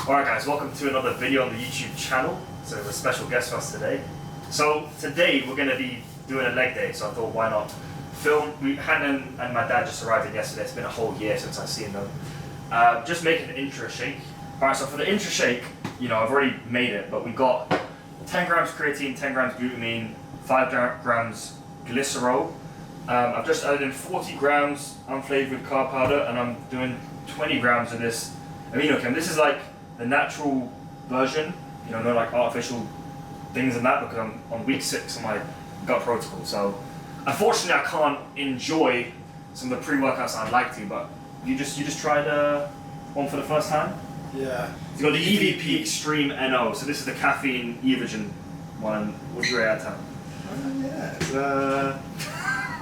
Alright guys, welcome to another video on the YouTube channel. So a special guest for us today. So today we're going to be doing a leg day, so I thought why not film. Hannah and my dad just arrived in yesterday. It's been a whole year since I've seen them. Just making an intra shake. Alright, so for the intra shake, you know, I've already made it, but we got 10 grams creatine, 10 grams glutamine, 5 grams glycerol. I've just added in 40 grams unflavored carb powder, and I'm doing 20 grams of this aminochem. This is like the natural version, you know, no like artificial things and that, because I'm on week 6 of my gut protocol. So unfortunately I can't enjoy some of the pre-workouts I'd like to, but you just tried one for the first time? Yeah. It's got the EVP Extreme NO, so this is the caffeine Evogen one. What's your rate out of 10? Yeah, it's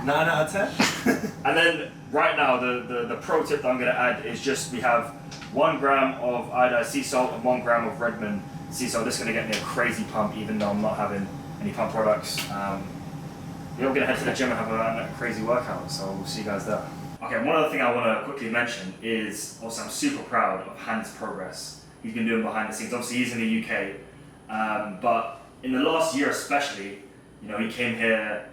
9 out of 10. And then right now the pro tip that I'm going to add is just we have 1 gram of iodized sea salt and 1 gram of Redmond sea salt. This is going to get me a crazy pump, even though I'm not having any pump products. We're going to head to the gym and have a crazy workout, so we'll see you guys there. Okay, one other thing I want to quickly mention is, also I'm super proud of Hans' progress. He's been doing behind the scenes. Obviously he's in the UK, but in the last year especially, you know, he came here,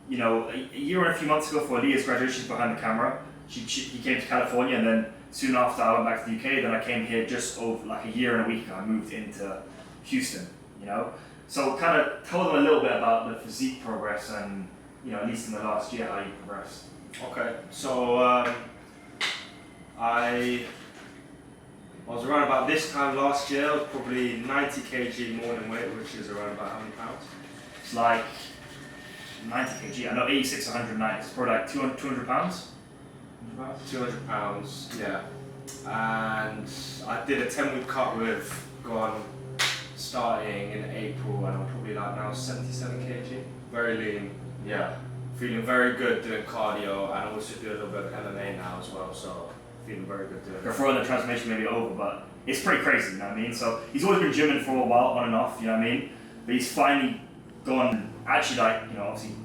you know, a year and a few months ago for Leah's graduation behind the camera. He came to California, and then soon after I went back to the UK. Then I came here just over like a year and a week ago. I moved into Houston, you know. So kind of tell them a little bit about the physique progress and, you know, at least in the last year, how you progressed. Okay, so I was around about this time last year. I was probably 90 kg morning weight, which is around about how many pounds? It's like 90 kg. I know 86, 190. It's probably like 200 pounds. 200 pounds, yeah. And I did a 10-week cut with Gone starting in April, and I'm probably like now 77 kg. Very lean, yeah. Feeling very good doing cardio, and also do a little bit of MMA now as well, so feeling very good doing it. Before the transformation may be over, but it's pretty crazy, you know what I mean? So he's always been gymming for a while, on and off, you know what I mean? But he's finally gone, actually, like, you know, obviously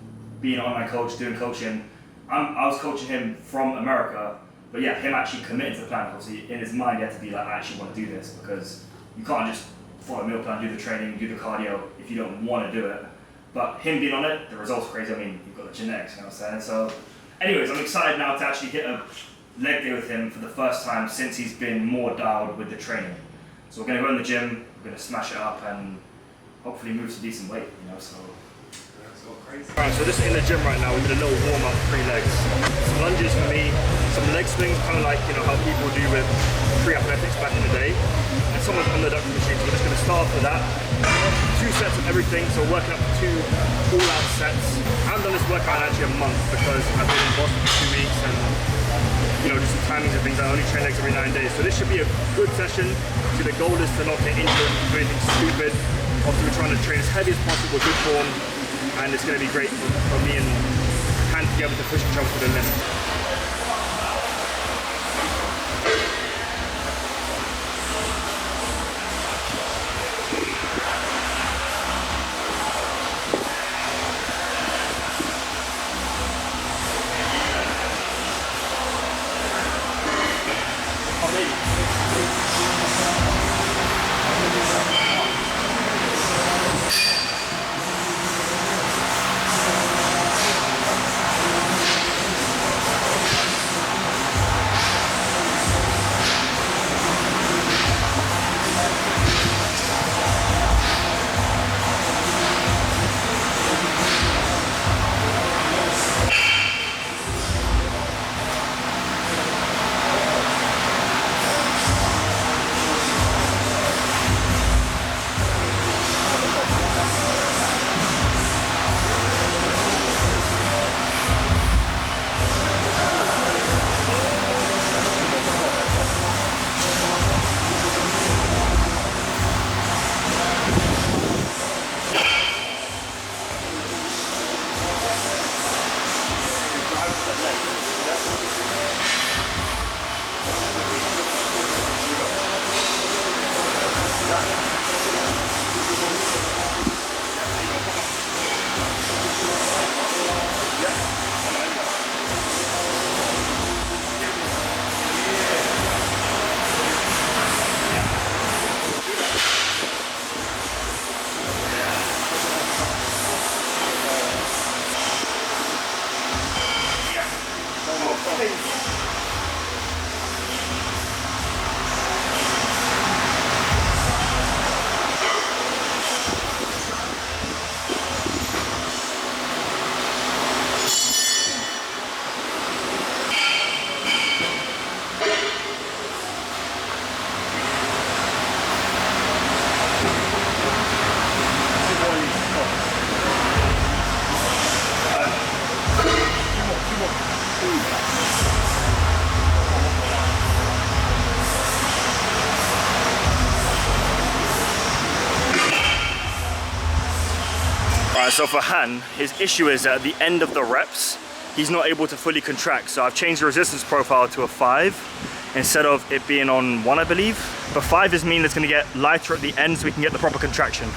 being an online coach, doing coaching. I was coaching him from America, but yeah, him actually committing to the plan. Obviously, in his mind, he had to be like, I actually want to do this, because you can't just follow a meal plan, do the training, do the cardio if you don't want to do it. But him being on it, the results are crazy. I mean, you've got the genetics, you know what I'm saying? So, anyways, I'm excited now to actually hit a leg day with him for the first time since he's been more dialed with the training. So we're going to go in the gym, we're going to smash it up, and hopefully move to decent weight, you know, so. Alright, so just in the gym right now, we did a little warm-up, 3 legs. Some lunges for me, some leg swings, kind of like, you know, how people do with pre-athletics back in the day. And someone's on the ducting machine, so we're just going to start off with that. 2 sets of everything, so working up to 2 all-out sets. I haven't done this workout in actually a month because I've been in Boston for 2 weeks, and, you know, just some timings and things. I only train legs every 9 days. So this should be a good session. So the goal is to not get injured, do anything stupid. Obviously we're trying to train as heavy as possible, good form. And it's going to be great for me and Han to be able to push each other to the limit. Alright, so for Han, his issue is that at the end of the reps, he's not able to fully contract. So I've changed the resistance profile to a 5 instead of it being on 1, I believe. But 5 just means it's going to get lighter at the end so we can get the proper contraction.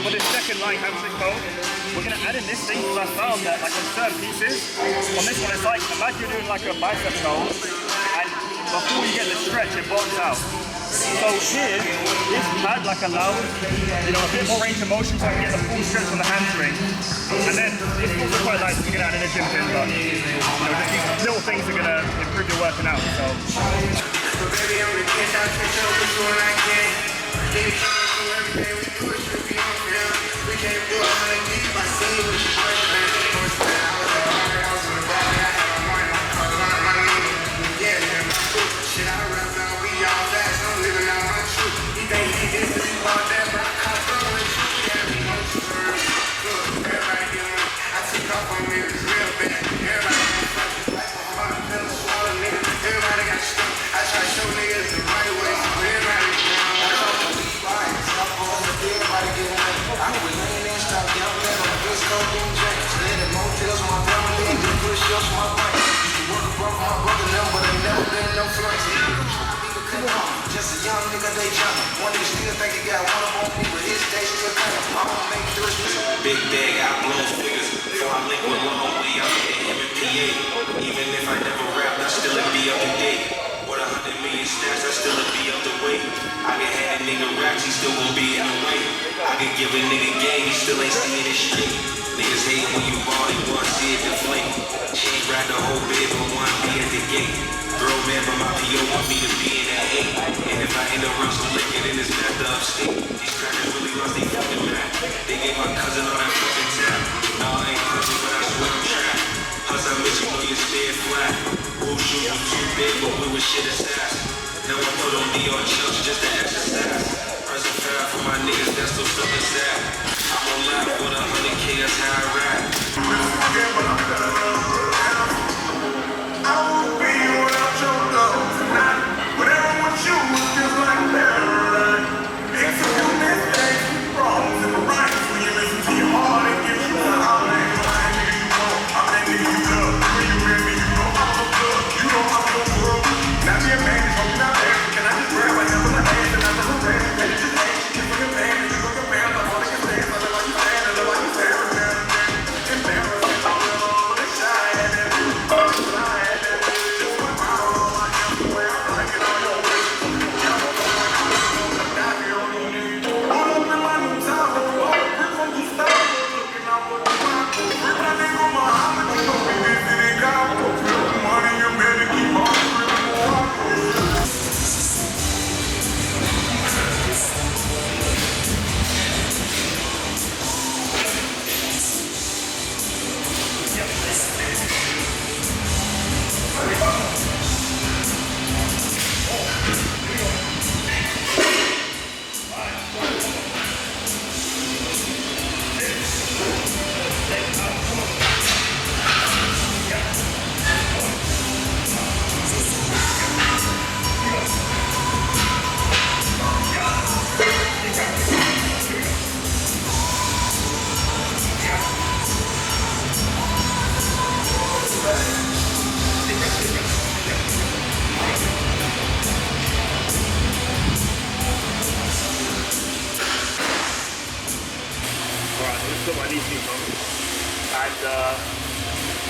For this second lying hamstring hold, we're going to add in this thing because I found that like on certain pieces, on this one it's like, imagine you're doing like a bicep curl and before you get the stretch it bottoms out. So here, this pad like allows, you know, a bit more range of motion so I can get the full stretch on the hamstring. And then it's also quite nice to get out in the gym thing, but you know, just these little things are going to improve your working out. So. Just a young nigga, they jumpin'. One nigga still think he got one up on me, but his day still coming. I'm gonna make this big bag, I blow figures. Before I link with long way out in MPA. Even if I never rapped, I still be up to date. With 100 million stats, I still be up to weight. I can have a nigga raps, he still gon' be in the way. I can give a nigga game, he still ain't seeing it straight. Niggas hate when you ball, they want to see it deflate. She ain't ride the whole bed, but want to be at the gate. Girl, man, but my PO want me to be in that 8. And if I end up Russell licking in this meth upstate, these crackers really lost they fucking mind. They gave my cousin all that fucking time. No, I ain't pussy, but I swear I'm trying. Plus, I miss you, know you stay shit is ass. Now I put on Dior chucks just to exercise. Present fire for my niggas that still stuck as that. I'm on live with 100K, that's how I rap. I won't be without your love tonight. Whatever with you, it feels like paradise. It's a few mistakes, wrongs and rights. When you listen to your heart, it gives you a holiday. I'm that nigga you want, I'm that nigga you love. When you with me, you know I'm the plug, you know I'm the plug. Not be a man, it's hope you're not there. Can I just grab my hand from my hand and I'm the red? Can you just hate? You look at man, you look at man, I'm all I can say. I love how you stand, I love how you stand. Embarrassing, I will always shy and then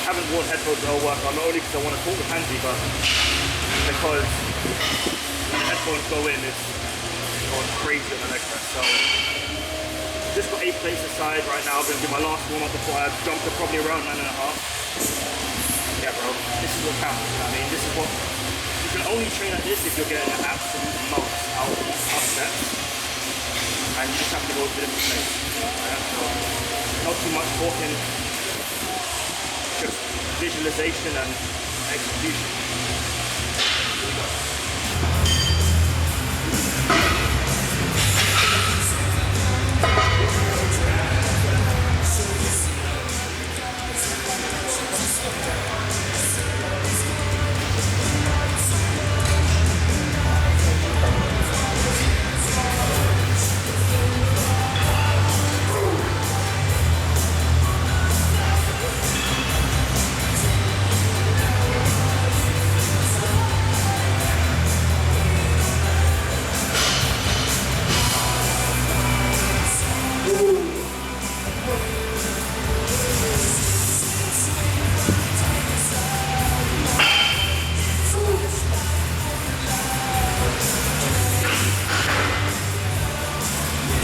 haven't worn headphones the whole workout, not only because I want to talk to Pansy, but because when headphones go in, it's going crazy on the neck press. So just got 8 plates aside right now. I'm going to do my last warm up before I jump to probably around 9.5. Yeah, bro, this is what counts. I mean, this is what you can only train at this if you're getting the absolute most out of these upsets, and you just have to go to a different place. Right? So not too much talking. Just visualization and execution. Here we go.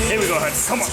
Here we go, Hans. Come on.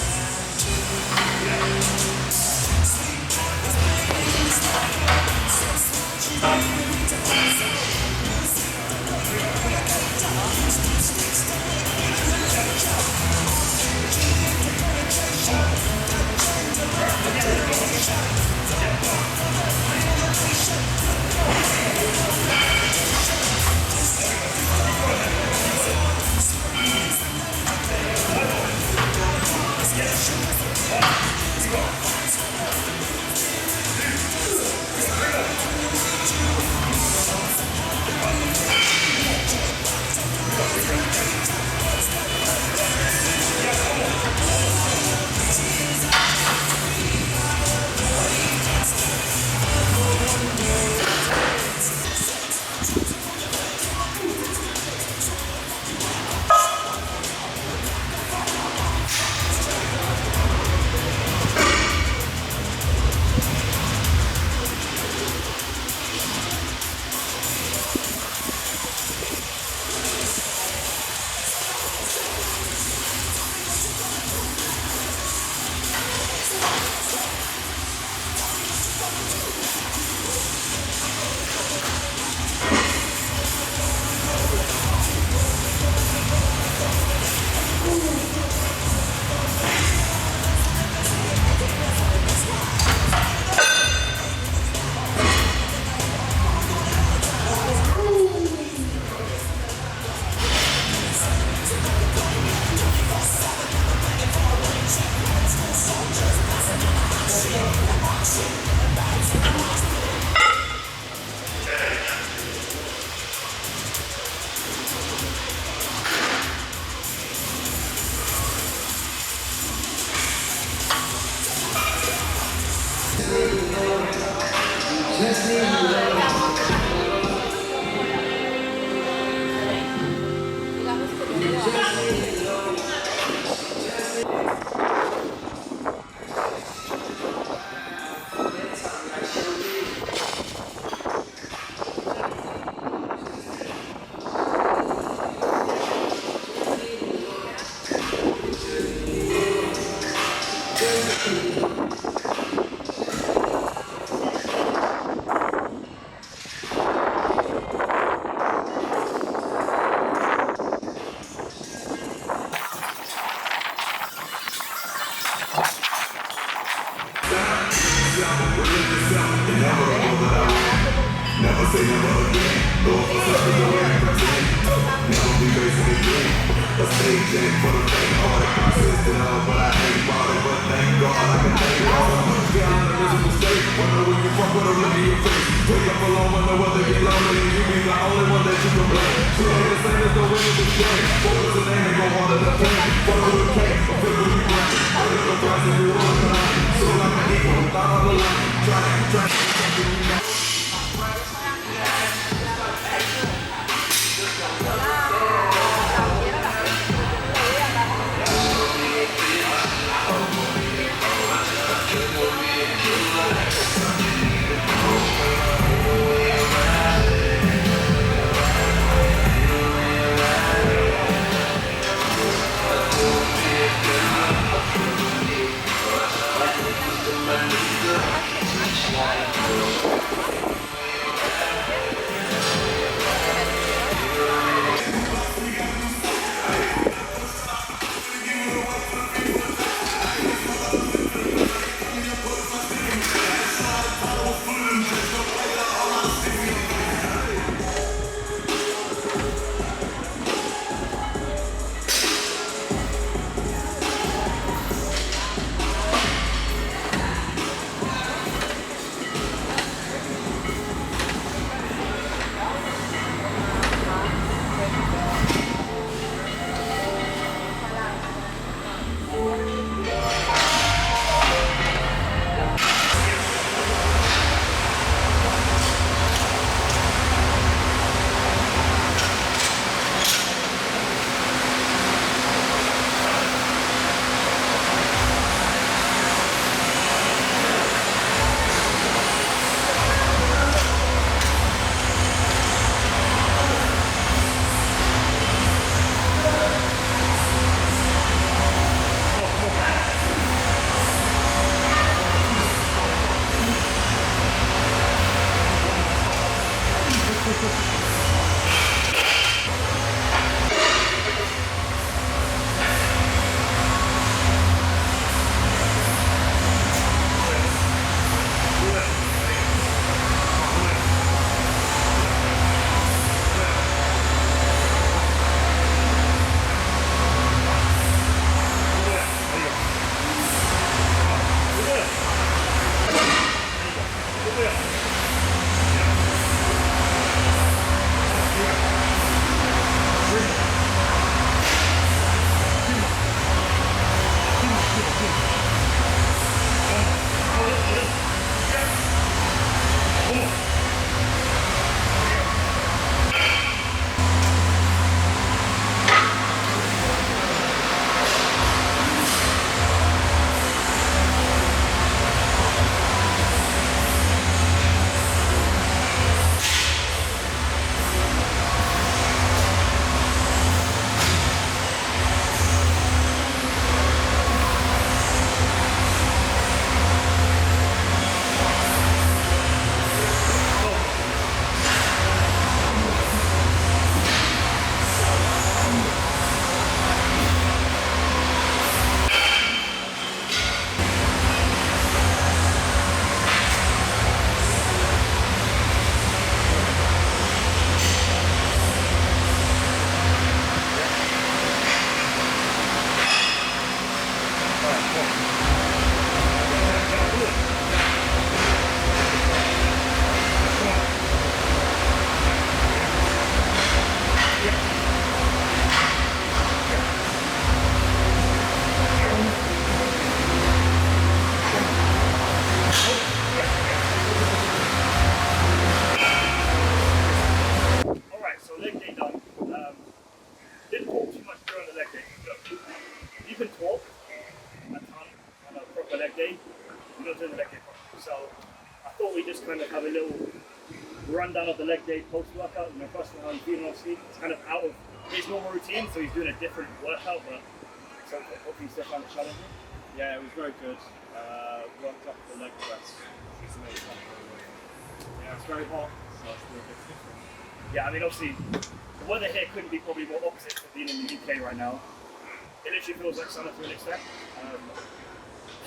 we're not doing the leg day properly. So I thought we'd just kind of have a little rundown of the leg day post-workout. First of all, how you feeling, obviously. It's kind of out of his normal routine, so he's doing a different workout, but so hopefully you still find it challenging. Yeah, it was very good. Worked up the leg press. Yeah, it's very hot, so it's a little bit different. Yeah, I mean, obviously, the weather here couldn't be probably more opposite to being in the UK right now. It literally feels like summer to an extent.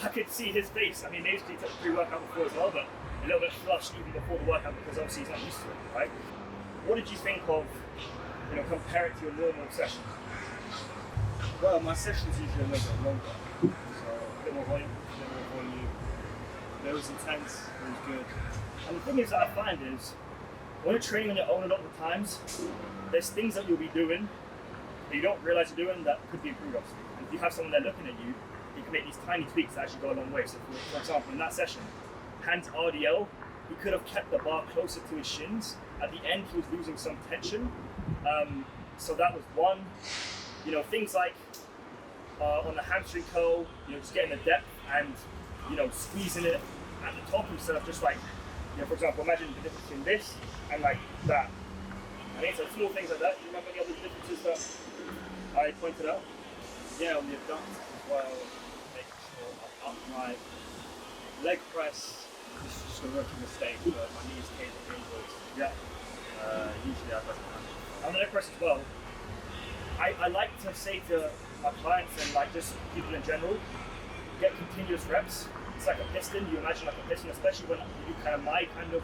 I could see his face. I mean, maybe he took a pre-workout before as well, but a little bit flushed even before the workout because obviously he's not used to it, right? What did you think of, compare it to your normal session? Well, my session's usually a little bit longer, so A bit more volume. it was intense, it was good. And the thing is that I find is, when you're training on your own a lot of the times, there's things that you'll be doing that you don't realize you're doing that could be improved, obviously. And if you have someone there looking at you, you can make these tiny tweaks that actually go a long way. So for example, in that session, hands RDL, he could have kept the bar closer to his shins. At the end, he was losing some tension. So that was one. Things like on the hamstring curl, just getting the depth and, squeezing it at the top instead of just like, for example, imagine the difference between this and like that. I mean, so small things like that. Do you remember any other differences that I pointed out? Yeah, on the abductors as well, making sure I'm upright. Leg press is just a rookie mistake, but my knees came inwards. Yeah. Usually that doesn't happen. On the leg press as well, I like to say to my clients and like just people in general, get continuous reps. It's like a piston. You imagine like a piston, especially when you do kind of my kind of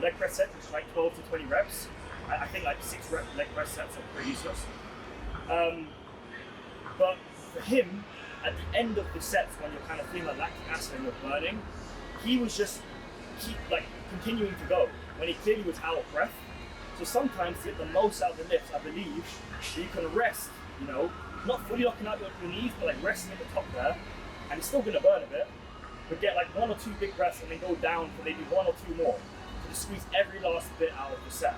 leg press set, which is like 12 to 20 reps. I think like 6 rep leg press sets are pretty useless. But for him, at the end of the sets, when you're kind of feeling like lactic acid and you're burning, he was just continuing to go when he clearly was out of breath. So sometimes to get the most out of the lift, I believe you can rest, not fully locking out your knees, but like resting at the top there, and it's still going to burn a bit, but get like 1 or 2 big breaths and then go down for maybe 1 or 2 more to just squeeze every last bit out of the set.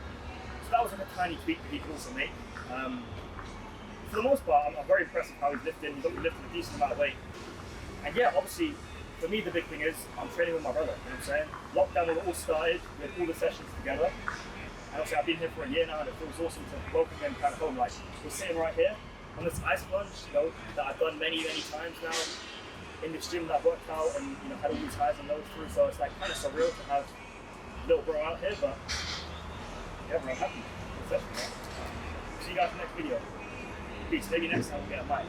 So that was like a tiny tweak that he can also make. For the most part, I'm very impressed with how he's lifting. He's lifting a decent amount of weight. And yeah, obviously, for me, the big thing is I'm training with my brother. You know what I'm saying? Lockdown when it all started, we had all the sessions together. And obviously, I've been here for a year now, and it feels awesome to welcome him kind of home. Like, we're sitting right here on this ice plunge, that I've done many, many times now in this gym that I've worked out and, had all these highs and lows through. So it's like kind of surreal to have little bro out here, but yeah, bro, I'm happy. Good session, man. See you guys in the next video. Peace. Maybe next time we'll get a mic.